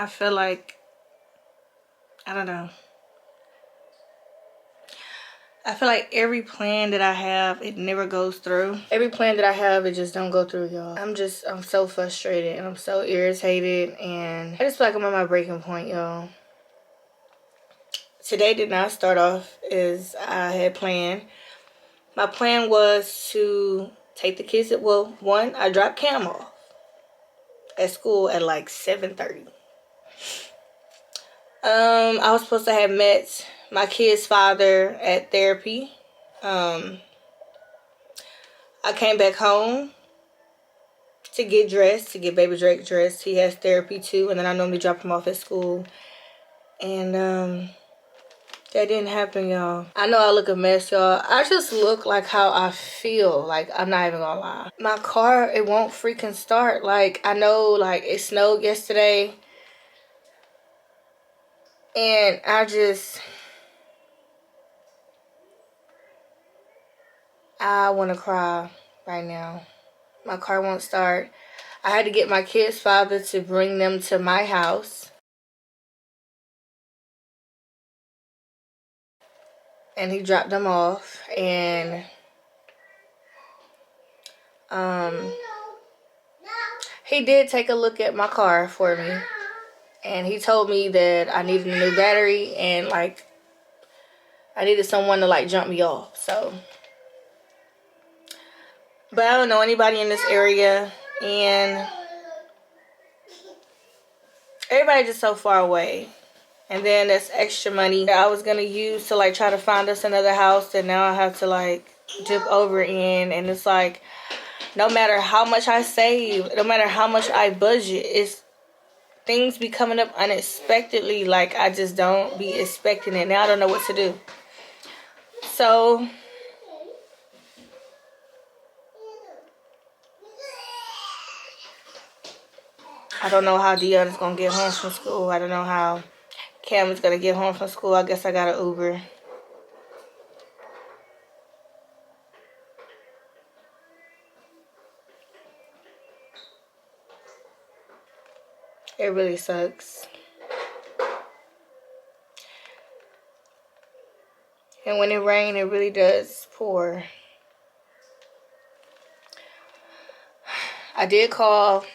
I feel like, I don't know. I feel like every plan that I have, it never goes through. Every plan that I have, it just don't go through, y'all. I'm so frustrated and I'm so irritated, and I just feel like I'm at my breaking point, y'all. Today did not start off as I had planned. My plan was to take the kids at, well, one, I dropped Cam off at school at like 7:30. I was supposed to have met my kid's father at therapy. I came back home to get dressed, to get baby Drake dressed. He has therapy too, and then I normally drop him off at school. And that didn't happen, y'all. I know I look a mess, y'all. I just look like how I feel. Like, I'm not even gonna lie. My car, it won't freaking start. Like, I know, like, it snowed yesterday. And I want to cry right now. My car won't start. I had to get my kid's father to bring them to my house. And he dropped them off. And he did take a look at my car for me. And he told me that I needed a new battery and, like, I needed someone to, like, jump me off. So, but I don't know anybody in this area, and everybody just so far away. And then that's extra money that I was gonna use to, like, try to find us another house that now I have to, like, dip over in. And it's like, no matter how much I save, no matter how much I budget, it's things be coming up unexpectedly. Like, I just don't be expecting it. Now I don't know what to do. So I don't know how Dion is gonna get home from school. I don't know how Cam is gonna get home from school. I guess I got an Uber. It really sucks. And when it rains, it really does pour. I did call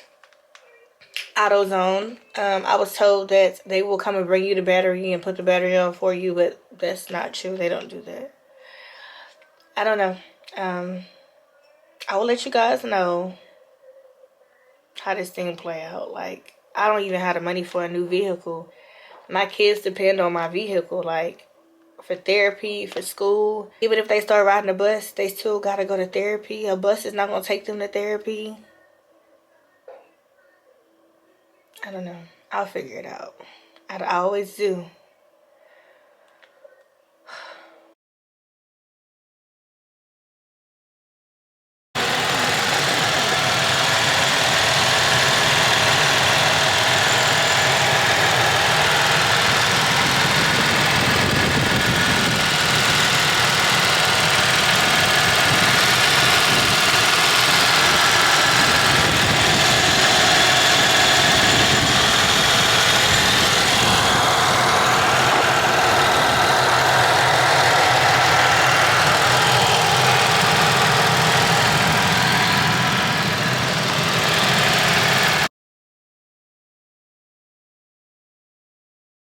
AutoZone. I was told that they will come and bring you the battery and put the battery on for you, but that's not true. They don't do that. I don't know. I will let you guys know how this thing play out. Like, I don't even have the money for a new vehicle. My kids depend on my vehicle, like, for therapy, for school. Even if they start riding a bus, they still gotta go to therapy. A bus is not gonna take them to therapy. I don't know. I'll figure it out. I always do.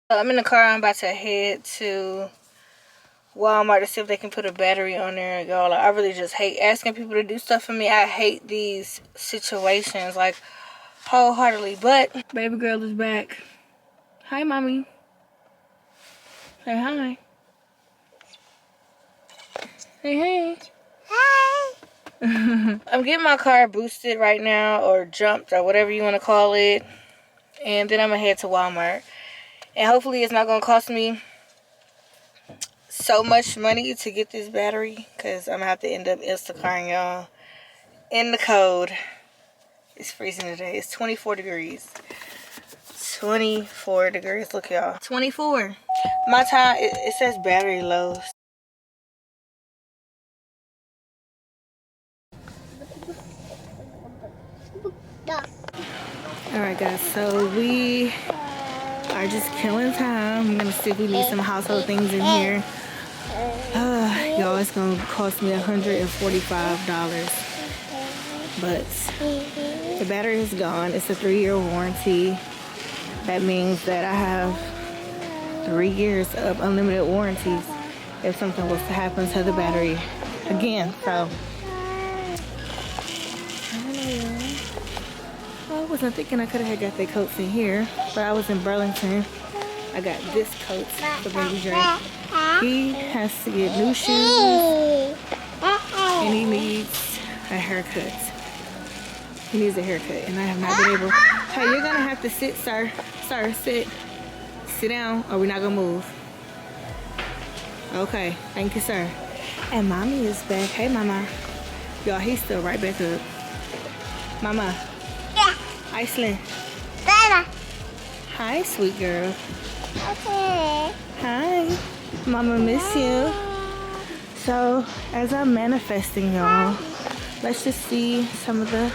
I'm in the car. I'm about to head to Walmart to see if they can put a battery on there. Y'all, like, I really just hate asking people to do stuff for me. I hate these situations, like, wholeheartedly. But baby girl is back. Hi, mommy. Say hi. Hey, hey. Hi. I'm getting my car boosted right now, or jumped, or whatever you want to call it. And then I'm going to head to Walmart. And hopefully it's not going to cost me so much money to get this battery, because I'm going to have to end up Instacarting y'all in the cold. It's freezing today. It's 24 degrees. 24 degrees. Look, y'all. 24. My time, it says battery low. Alright, guys. So we are just killing time. I'm gonna see if we need some household things in here. Y'all, it's gonna cost me $145. But the battery is gone. It's a 3-year warranty. That means that I have 3 years of unlimited warranties if something was to happen to the battery again. So I wasn't thinking I could have got their coats in here, but I was in Burlington. I got this coat for baby Drake. He has to get new shoes and he needs a haircut. He needs a haircut and I have not been able. Hey, you're gonna have to sit, sir. Sir, sit. Sit down or we're not gonna move. Okay, thank you, sir. And mommy is back. Hey, mama. Y'all, he's still right back up. Mama. Iceland. Hi, sweet girl. Okay. Hi. Mama miss you. So, as I'm manifesting, y'all, let's just see some of the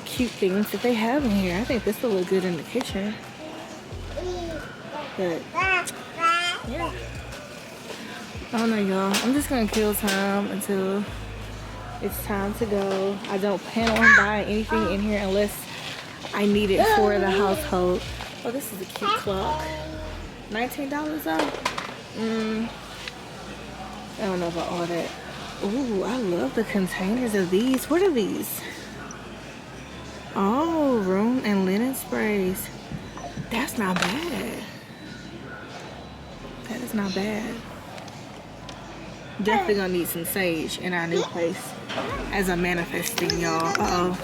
cute things that they have in here. I think this will look good in the kitchen. But, yeah. I don't know, y'all. I'm just gonna kill time until it's time to go. I don't plan on buying anything in here unless I need it for the household. Oh, this is a cute clock. $19 off? I don't know about all that. Ooh, I love the containers of these. What are these? Oh, room and linen sprays. That's not bad. That is not bad. Definitely gonna need some sage in our new place as I'm manifesting, y'all. Uh-oh.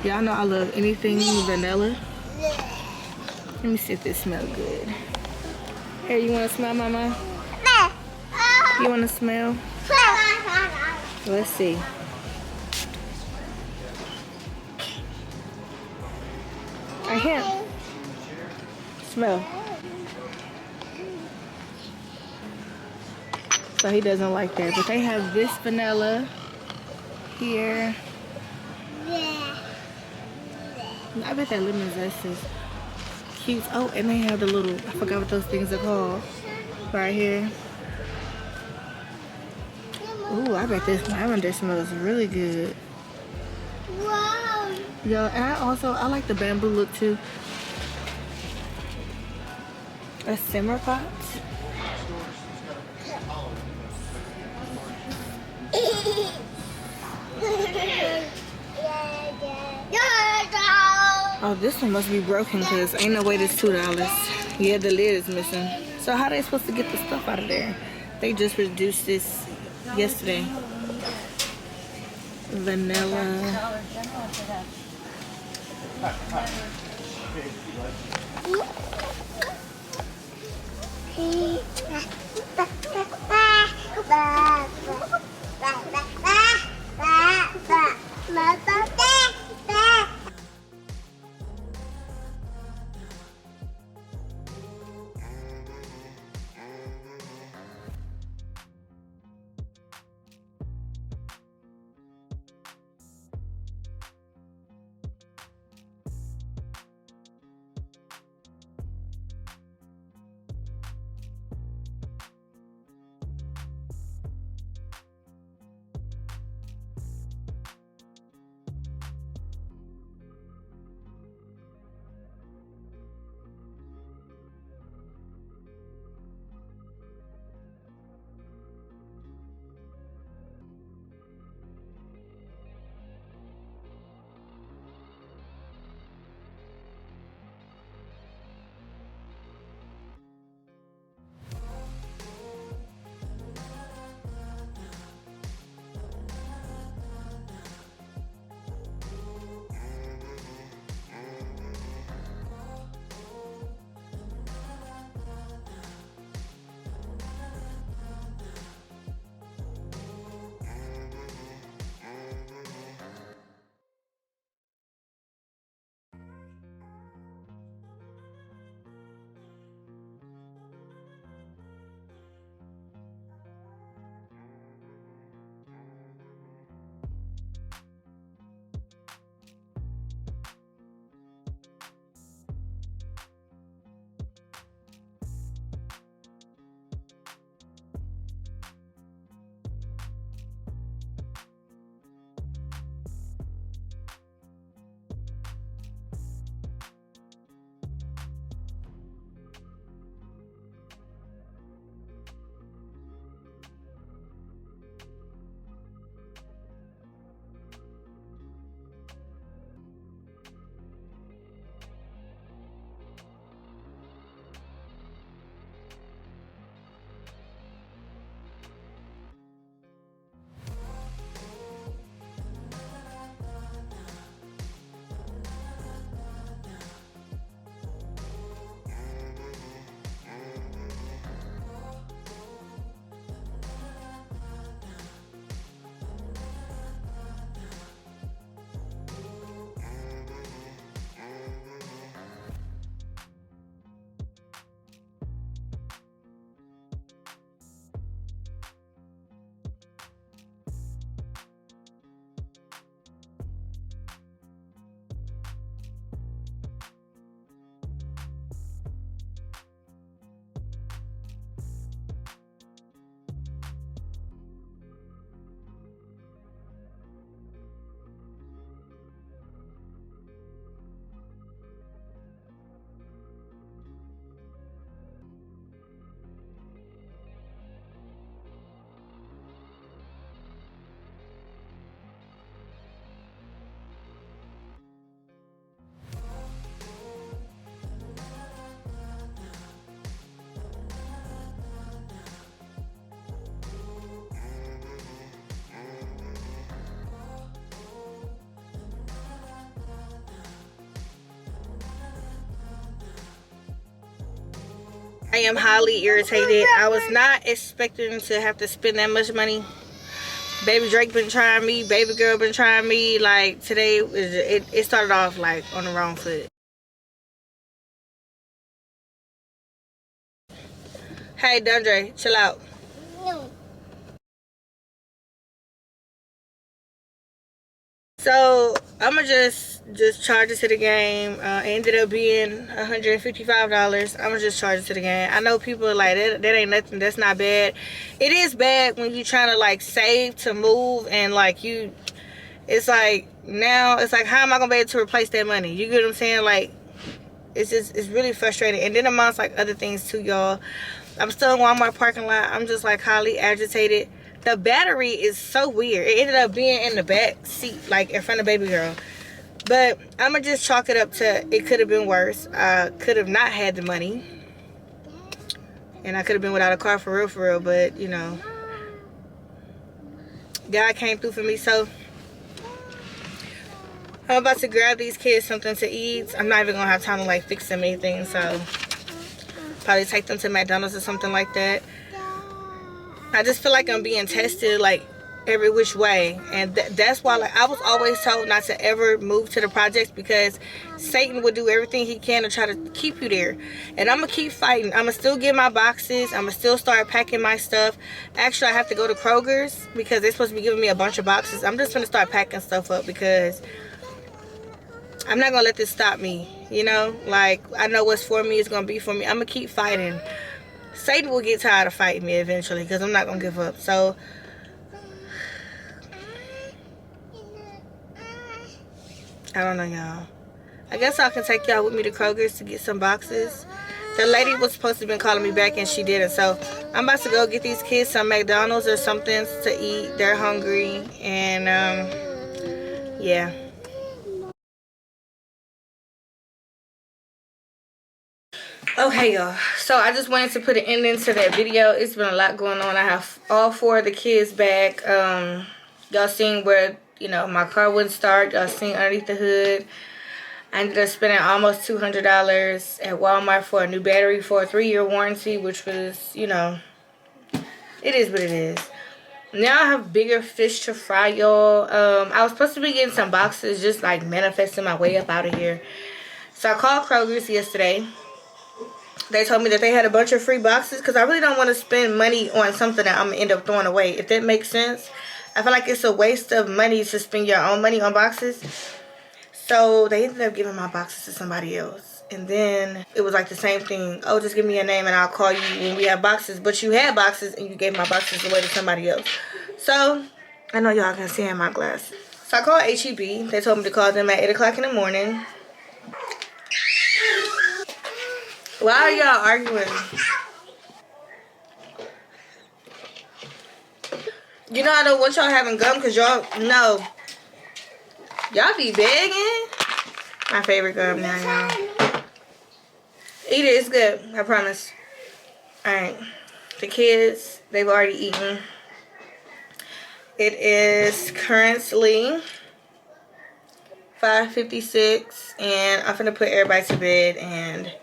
Y'all know I love anything vanilla. Let me see if this smells good. Here, you wanna smell, mama? You wanna smell? Let's see. I can't. Smell. So he doesn't like that. But they have this vanilla here. I bet that lemon zest is cute. Oh, and they have the little, I forgot what those things are called. Right here. Ooh, I bet this lavender smells really good. Wow. Yo, and I like the bamboo look too. A simmer pot. Oh, this one must be broken because ain't no way this $2. Yeah, the lid is missing. So how they supposed to get the stuff out of there? They just reduced this yesterday. Vanilla. I am highly irritated. I was not expecting to have to spend that much money. Baby Drake been trying me. Baby girl been trying me. Like, today, it started off, like, on the wrong foot. Hey, Dundre, chill out. No. So I'ma just charge it to the game. It ended up being $155. I'ma just charge it to the game. I know people are like, that ain't nothing, that's not bad. It is bad when you trying to like save to move, and like it's like, now it's like, how am I gonna be able to replace that money? You get what I'm saying? Like, it's really frustrating. And then amongst like other things too, y'all, I'm still in Walmart parking lot. I'm just like highly agitated. The battery is so weird. It ended up being in the back seat, like in front of baby girl. But I'ma just chalk it up to, it could have been worse. I could have not had the money, and I could have been without a car for real. But you know, God came through for me. So I'm about to grab these kids something to eat. I'm not even gonna have time to like fix them anything, so probably take them to McDonald's or something like that. I just feel like I'm being tested like every which way, and that's why like I was always told not to ever move to the projects, because Satan would do everything he can to try to keep you there. And I'm gonna keep fighting. I'm gonna still get my boxes. I'm gonna still start packing my stuff. Actually, I have to go to Kroger's because they're supposed to be giving me a bunch of boxes. I'm just gonna start packing stuff up because I'm not gonna let this stop me. You know, like, I know what's for me is gonna be for me. I'm gonna keep fighting. Satan will get tired of fighting me eventually, because I'm not gonna give up. So I don't know, y'all. I guess I can take y'all with me to Kroger's to get some boxes. The lady was supposed to have been calling me back and she didn't. So I'm about to go get these kids some McDonald's or something to eat. They're hungry. And yeah. Okay, y'all. So I just wanted to put an ending to that video. It's been a lot going on. I have all 4 of the kids back. Y'all seen where, you know, my car wouldn't start. Y'all seen underneath the hood. I ended up spending almost $200 at Walmart for a new battery for a 3-year warranty, which was, you know, it is what it is. Now I have bigger fish to fry, y'all. I was supposed to be getting some boxes, just like manifesting my way up out of here. So I called Kroger's yesterday. They told me that they had a bunch of free boxes, because I really don't want to spend money on something that I'm going to end up throwing away, if that makes sense. I feel like it's a waste of money to spend your own money on boxes. So they ended up giving my boxes to somebody else. And then it was like the same thing. Oh, just give me a name and I'll call you when we have boxes. But you had boxes and you gave my boxes away to somebody else. So I know y'all can see in my glasses. So I called HEB. They told me to call them at 8 o'clock in the morning. Why are y'all arguing? You know I don't want y'all having gum, because y'all know. Y'all be begging. My favorite gum now, y'all. Eat it. It's good. I promise. Alright. The kids, they've already eaten. It is currently 5:56, and I'm finna put everybody to bed and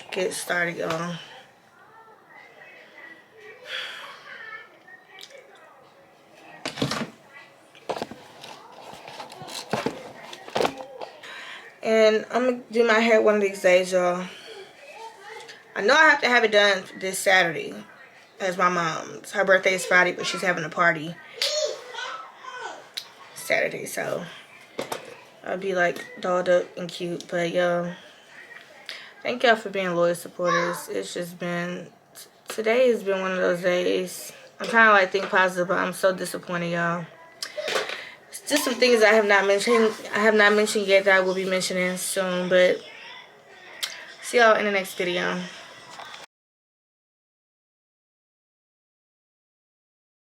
get started, y'all. And I'm gonna do my hair one of these days, y'all. I know I have to have it done this Saturday, as my mom's. Her birthday is Friday, but she's having a party Saturday, so I'll be like dolled up and cute. But yo, thank y'all for being loyal supporters. It's just been, today has been one of those days. I'm trying to like think positive, but I'm so disappointed, y'all. It's just some things I have not mentioned yet that I will be mentioning soon. But see y'all in the next video.